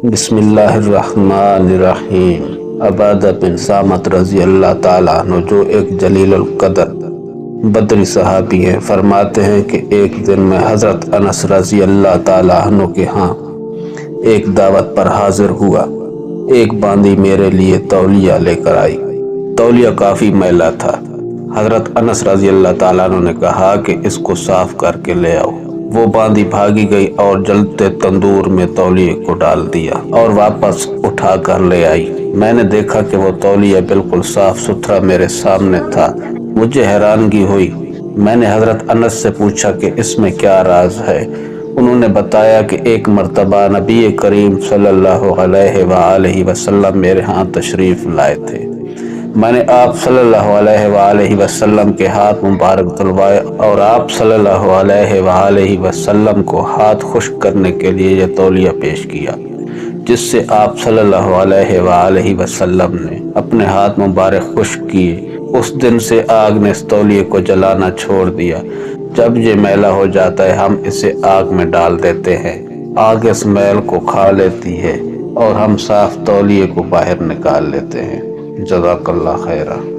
بسم اللہ الرحمن الرحیم۔ عبادہ بن صامت رضی اللہ تعالیٰ عنہ جو ایک جلیل القدر بدری صحابی ہیں، فرماتے ہیں کہ ایک دن میں حضرت انس رضی اللہ تعالیٰ عنہ کے ہاں ایک دعوت پر حاضر ہوا۔ ایک باندی میرے لیے تولیہ لے کر آئی۔ تولیہ کافی میلا تھا۔ حضرت انس رضی اللہ تعالیٰ عنہ نے کہا کہ اس کو صاف کر کے لے آؤ۔ وہ باندی بھاگی گئی اور جلتے تندور میں تولیے کو ڈال دیا اور واپس اٹھا کر لے آئی۔ میں نے دیکھا کہ وہ تولیہ بالکل صاف ستھرا میرے سامنے تھا۔ مجھے حیرانگی ہوئی۔ میں نے حضرت انس سے پوچھا کہ اس میں کیا راز ہے۔ انہوں نے بتایا کہ ایک مرتبہ نبی کریم صلی اللہ علیہ وآلہ وسلم میرے ہاں تشریف لائے تھے۔ میں نے آپ صلی اللہ علیہ وآلہ وسلم کے ہاتھ مبارک دھلوائے اور آپ صلی اللہ علیہ وآلہ وسلم کو ہاتھ خشک کرنے کے لیے یہ تولیہ پیش کیا، جس سے آپ صلی اللہ علیہ وآلہ وسلم نے اپنے ہاتھ مبارک خشک کیے۔ اس دن سے آگ نے اس تولیے کو جلانا چھوڑ دیا۔ جب یہ میلا ہو جاتا ہے ہم اسے آگ میں ڈال دیتے ہیں، آگ اس میل کو کھا لیتی ہے اور ہم صاف تولیے کو باہر نکال لیتے ہیں۔ جزاک اللہ خیرہ۔